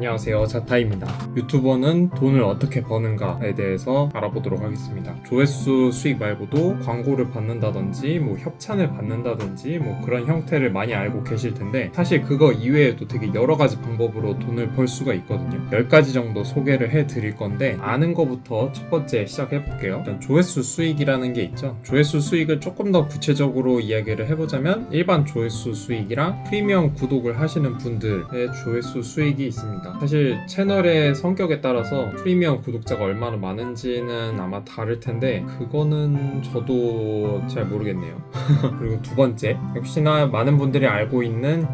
안녕하세요, 자타입니다. 유튜버는 돈을 어떻게 버는가에 대해서 알아보도록 하겠습니다. 조회수 수익 말고도 광고를 받는다든지 협찬을 받는다든지 그런 형태를 많이 알고 계실 텐데, 사실 그거 이외에도 되게 여러 가지 방법으로 돈을 벌 수가 있거든요. 10가지 정도 소개를 해드릴 건데, 아는 거부터 첫 번째 시작해 볼게요. 일단 조회수 수익이라는 게 있죠. 조회수 수익을 조금 더 구체적으로 이야기를 해보자면, 일반 조회수 수익이랑 프리미엄 구독을 하시는 분들의 조회수 수익이 있습니다. 사실 채널의 성격에 따라서 프리미엄 구독자가 얼마나 많은지는 아마 다를 텐데, 그거는 저도 잘 모르겠네요. 그리고 두 번째, 역시나 많은 분들이 알고 있는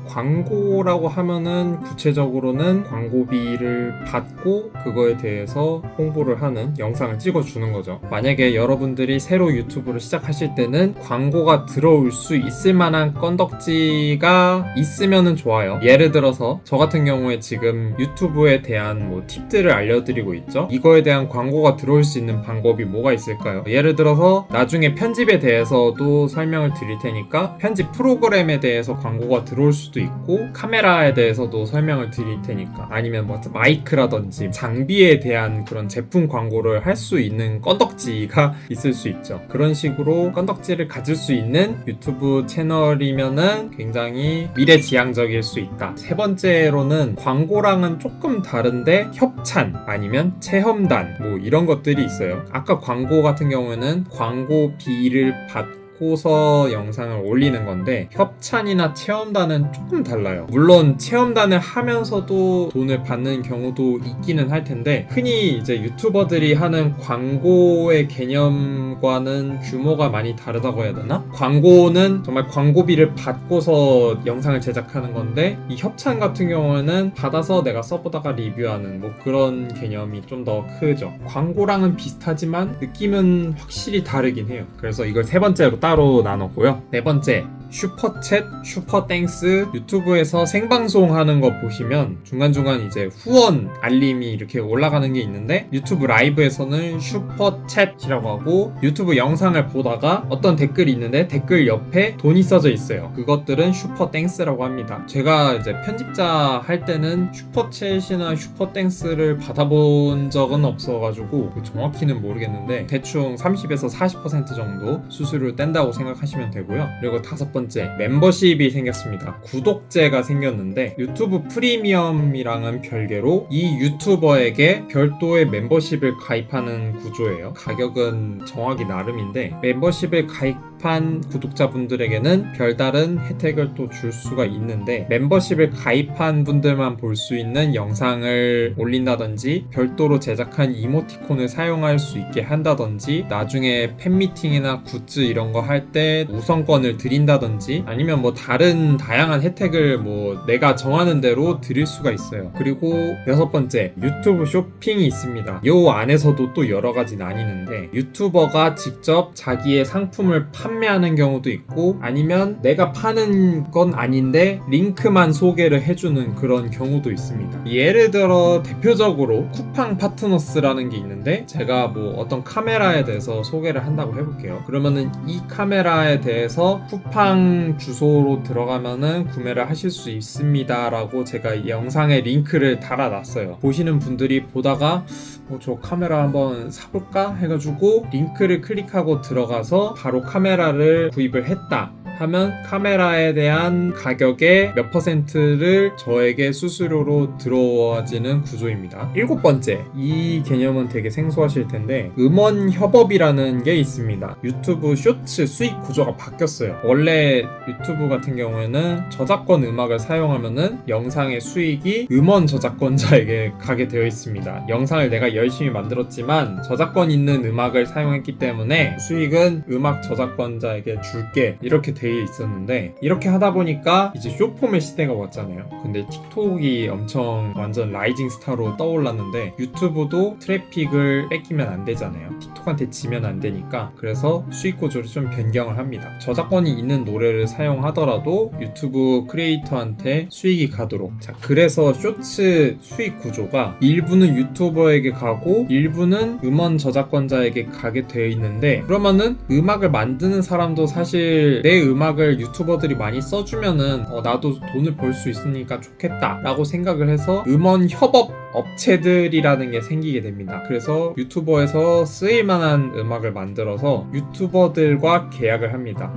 광고라고 하면은 구체적으로는 광고비를 받고 그거에 대해서 홍보를 하는 영상을 찍어주는 거죠. 만약에 여러분들이 새로 유튜브를 시작하실 때는 광고가 들어올 수 있을 만한 건덕지가 있으면은 좋아요. 예를 들어서 저 같은 경우에 지금 유튜브에 대한 팁들을 알려드리고 있죠. 이거에 대한 광고가 들어올 수 있는 방법이 뭐가 있을까요? 예를 들어서 나중에 편집에 대해서도 설명을 드릴 테니까 편집 프로그램에 대해서 광고가 들어올 수도 있고, 카메라에 대해서도 설명을 드릴 테니까, 아니면 마이크라든지 장비에 대한 그런 제품 광고를 할 수 있는 건덕지가 있을 수 있죠. 그런 식으로 건덕지를 가질 수 있는 유튜브 채널이면은 굉장히 미래지향적일 수 있다. 세 번째로는 광고랑은 조금 다른데 협찬 아니면 체험단 이런 것들이 있어요. 아까 광고 같은 경우에는 광고비를 받고서 영상을 올리는 건데, 협찬이나 체험단은 조금 달라요. 물론 체험단을 하면서도 돈을 받는 경우도 있기는 할 텐데, 흔히 이제 유튜버들이 하는 광고의 개념과는 규모가 많이 다르다고 해야 되나? 광고는 정말 광고비를 받고서 영상을 제작하는 건데, 이 협찬 같은 경우에는 받아서 내가 써보다가 리뷰하는 그런 개념이 좀 더 크죠. 광고랑은 비슷하지만 느낌은 확실히 다르긴 해요. 그래서 이걸 세 번째로 따로 나눴고요. 네 번째, 슈퍼챗, 슈퍼땡스. 유튜브에서 생방송 하는 거 보시면 중간중간 이제 후원 알림이 이렇게 올라가는 게 있는데, 유튜브 라이브에서는 슈퍼챗이라고 하고, 유튜브 영상을 보다가 어떤 댓글이 있는데 댓글 옆에 돈이 써져 있어요. 그것들은 슈퍼땡스라고 합니다. 제가 이제 편집자 할 때는 슈퍼챗이나 슈퍼땡스를 받아본 적은 없어가지고 정확히는 모르겠는데, 대충 30에서 40% 정도 수수료를 뗀다고 생각하시면 되고요. 그리고 다섯 번째, 멤버십이 생겼습니다. 구독제가 생겼는데, 유튜브 프리미엄이랑은 별개로 이 유튜버에게 별도의 멤버십을 가입하는 구조예요. 가격은 정하기 나름인데, 멤버십을 가입한 구독자분들에게는 별다른 혜택을 또 줄 수가 있는데, 멤버십을 가입한 분들만 볼 수 있는 영상을 올린다든지, 별도로 제작한 이모티콘을 사용할 수 있게 한다든지, 나중에 팬미팅이나 굿즈 이런 거 할 때 우선권을 드린다든지, 아니면 다른 다양한 혜택을 내가 정하는 대로 드릴 수가 있어요. 그리고 여섯 번째, 유튜브 쇼핑이 있습니다. 요 안에서도 또 여러 가지 나뉘는데, 유튜버가 직접 자기의 상품을 판매하는 경우도 있고, 아니면 내가 파는 건 아닌데 링크만 소개를 해주는 그런 경우도 있습니다. 예를 들어 대표적으로 쿠팡 파트너스라는 게 있는데, 제가 어떤 카메라에 대해서 소개를 한다고 해볼게요. 그러면은 이 카메라에 대해서 쿠팡 주소로 들어가면은 구매를 하실 수 있습니다 라고 제가 이 영상에 링크를 달아놨어요. 보시는 분들이 보다가 저 카메라 한번 사볼까 해가지고 링크를 클릭하고 들어가서 바로 카메라를 구입을 했다 하면, 카메라에 대한 가격의 몇 퍼센트를 저에게 수수료로 들어와지는 구조입니다. 일곱 번째, 이 개념은 되게 생소하실 텐데, 음원 협업이라는 게 있습니다. 유튜브 쇼츠 수익 구조가 바뀌었어요. 원래 유튜브 같은 경우에는 저작권 음악을 사용하면은 영상의 수익이 음원 저작권자에게 가게 되어 있습니다. 영상을 내가 열심히 만들었지만 저작권 있는 음악을 사용했기 때문에 수익은 음악 저작권자에게 줄게, 이렇게 돼 있었는데, 이렇게 하다 보니까 이제 숏폼의 시대가 왔잖아요. 근데 틱톡이 엄청 완전 라이징 스타로 떠올랐는데, 유튜브도 트래픽을 뺏기면 안 되잖아요. 틱톡한테 지면 안 되니까. 그래서 수익 구조를 좀 변경을 합니다. 저작권이 있는 노래를 사용하더라도 유튜브 크리에이터한테 수익이 가도록. 자, 그래서 쇼츠 수익 구조가 일부는 유튜버에게 가고 일부는 음원 저작권자에게 가게 되어 있는데, 그러면은 음악을 만드는 사람도 사실 내 음악을 유튜버들이 많이 써주면은 나도 돈을 벌 수 있으니까 좋겠다 라고 생각을 해서 음원 협업 업체들이라는 게 생기게 됩니다. 그래서 유튜버에서 쓰일만한 음악을 만들어서 유튜버들과 계약을 합니다.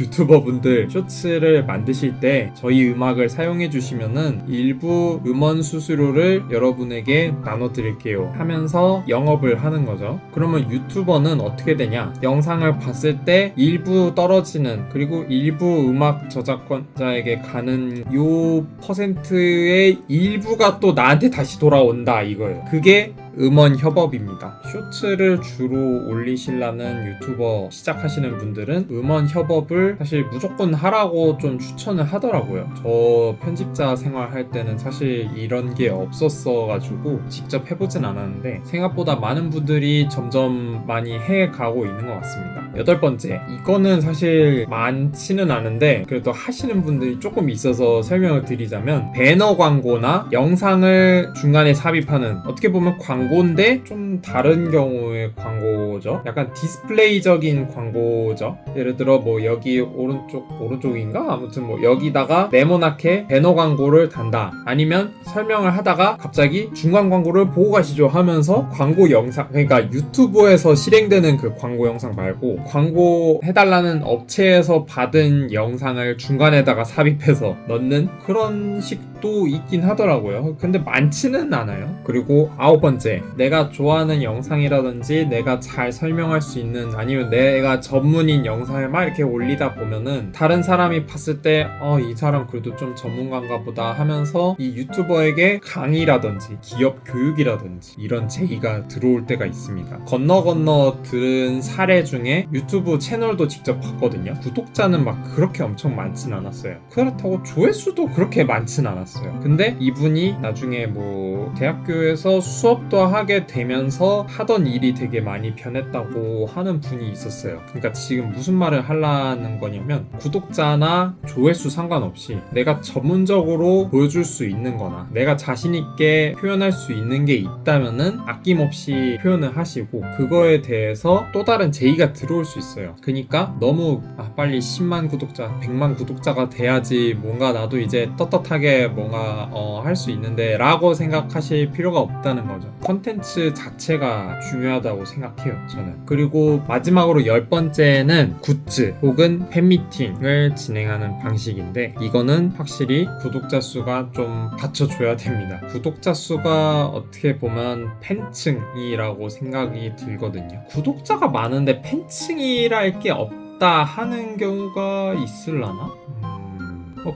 유튜버분들 쇼츠를 만드실 때 저희 음악을 사용해 주시면은 일부 음원 수수료를 여러분에게 나눠드릴게요 하면서 영업을 하는 거죠. 그러면 유튜버는 어떻게 되냐? 영상을 봤을 때 일부 떨어지는, 그리고 일부 음악 저작권자에게 가는 요 퍼센트의 일부가 또 나한테 다시 돌아온다 이거예요. 그게 음원 협업입니다. 쇼츠를 주로 올리시려는 유튜버 시작하시는 분들은 음원 협업을 사실 무조건 하라고 좀 추천을 하더라고요. 저 편집자 생활할 때는 사실 이런 게 없었어가지고 직접 해보진 않았는데 생각보다 많은 분들이 점점 많이 해가고 있는 것 같습니다. 8번째, 이거는 사실 많지는 않은데 그래도 하시는 분들이 조금 있어서 설명을 드리자면, 배너 광고나 영상을 중간에 삽입하는, 어떻게 보면 광고인데 좀 다른 경우의 광고죠. 약간 디스플레이적인 광고죠. 예를 들어 뭐 여기 오른쪽인가? 아무튼 뭐 여기다가 네모나게 배너 광고를 단다. 아니면 설명을 하다가 갑자기 중간 광고를 보고 가시죠 하면서 광고 영상, 그러니까 유튜브에서 실행되는 그 광고 영상 말고 광고 해달라는 업체에서 받은 영상을 중간에다가 삽입해서 넣는 그런 식도 있긴 하더라고요. 근데 많지는 않아요. 그리고 9번째, 내가 좋아하는 영상이라든지 내가 잘 설명할 수 있는, 아니면 내가 전문인 영상을 막 이렇게 올리다 보면은 다른 사람이 봤을 때 이 사람 그래도 좀 전문가인가 보다 하면서 이 유튜버에게 강의라든지 기업 교육이라든지 이런 제의가 들어올 때가 있습니다. 건너 들은 사례 중에 유튜브 채널도 직접 봤거든요. 구독자는 막 그렇게 엄청 많진 않았어요. 그렇다고 조회수도 그렇게 많진 않았어요. 근데 이분이 나중에 뭐 대학교에서 수업도 하게 되면서 하던 일이 되게 많이 변했다고 하는 분이 있었어요. 그러니까 지금 무슨 말을 하려는 거냐면, 구독자나 조회수 상관없이 내가 전문적으로 보여줄 수 있는 거나 내가 자신 있게 표현할 수 있는 게 있다면은 아낌없이 표현을 하시고, 그거에 대해서 또 다른 제의가 들어올 수 있어요. 그러니까 너무 빨리 10만 구독자, 100만 구독자가 돼야지 뭔가 나도 이제 떳떳하게 뭔가 할 수 있는데 라고 생각하실 필요가 없다는 거죠. 컨텐츠 자체가 중요하다고 생각해요, 저는. 그리고 마지막으로 10번째는 굿즈 혹은 팬미팅을 진행하는 방식인데, 이거는 확실히 구독자 수가 좀 받쳐줘야 됩니다. 구독자 수가 어떻게 보면 팬층이라고 생각이 들거든요. 구독자가 많은데 팬층이랄 게 없다 하는 경우가 있을라나?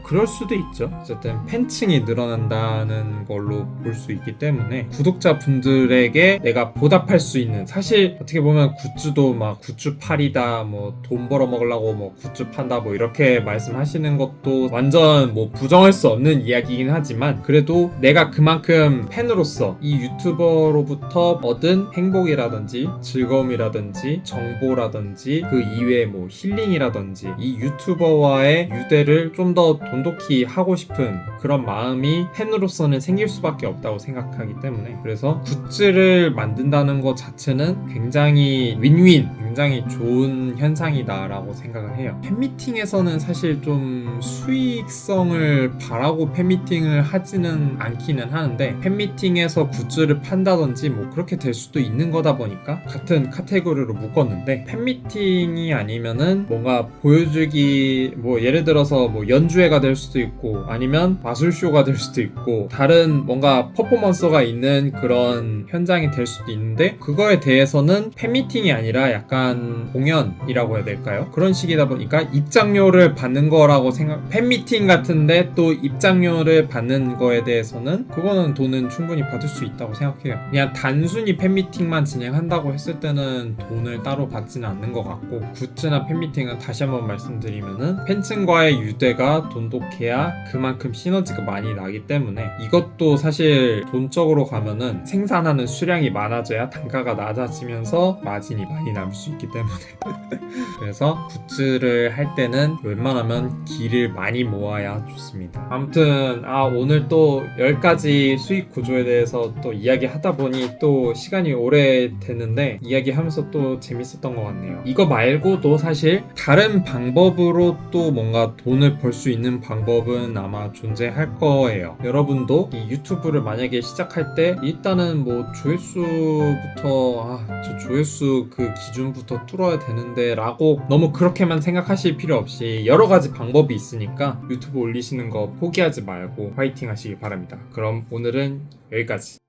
그럴 수도 있죠. 어쨌든 팬층이 늘어난다는 걸로 볼 수 있기 때문에 구독자분들에게 내가 보답할 수 있는, 사실 어떻게 보면 굿즈도 막 굿즈 팔이다, 뭐 돈 벌어 먹으려고 뭐 굿즈 판다, 뭐 이렇게 말씀하시는 것도 완전 뭐 부정할 수 없는 이야기이긴 하지만, 그래도 내가 그만큼 팬으로서 이 유튜버로부터 얻은 행복이라든지 즐거움이라든지 정보라든지 그 이외에 뭐 힐링이라든지 이 유튜버와의 유대를 좀 더 돈독히 하고 싶은 그런 마음이 팬으로서는 생길 수밖에 없다고 생각하기 때문에, 그래서 굿즈를 만든다는 것 자체는 굉장히 윈윈, 굉장히 좋은 현상이다 라고 생각을 해요. 팬미팅에서는 사실 좀 수익성을 바라고 팬미팅을 하지는 않기는 하는데, 팬미팅에서 굿즈를 판다든지 뭐 그렇게 될 수도 있는 거다 보니까 같은 카테고리로 묶었는데, 팬미팅이 아니면은 뭔가 보여주기, 뭐 예를 들어서 뭐 연주회가 될 수도 있고 아니면 마술쇼가 될 수도 있고 다른 뭔가 퍼포먼스가 있는 그런 현장이 될 수도 있는데, 그거에 대해서는 팬미팅이 아니라 약간 공연이라고 해야 될까요? 그런 식이다 보니까 입장료를 받는 거라고 팬미팅 같은데 또 입장료를 받는 거에 대해서는 그거는 돈은 충분히 받을 수 있다고 생각해요. 그냥 단순히 팬미팅만 진행한다고 했을 때는 돈을 따로 받지는 않는 것 같고, 굿즈나 팬미팅은 다시 한번 말씀드리면은 팬층과의 유대가 돈독해야 그만큼 시너지가 많이 나기 때문에 이것도 사실 돈적으로 가면은 생산하는 수량이 많아져야 단가가 낮아지면서 마진이 많이 남을 수 있기 때문에 그래서 굿즈를 할 때는 웬만하면 기를 많이 모아야 좋습니다. 아무튼 오늘 또 10가지 수익 구조에 대해서 또 이야기하다 보니 또 시간이 오래 됐는데 이야기하면서 또 재밌었던 것 같네요. 이거 말고도 사실 다른 방법으로 또 뭔가 돈을 벌 수 있는 방법은 아마 존재할 거예요. 여러분도 이 유튜브를 만약에 시작할 때 일단은 뭐 조회수부터 저 조회수 그 기준부터 뚫어야 되는데 라고 너무 그렇게만 생각하실 필요 없이 여러 가지 방법이 있으니까 유튜브 올리시는 거 포기하지 말고 화이팅 하시길 바랍니다. 그럼 오늘은 여기까지.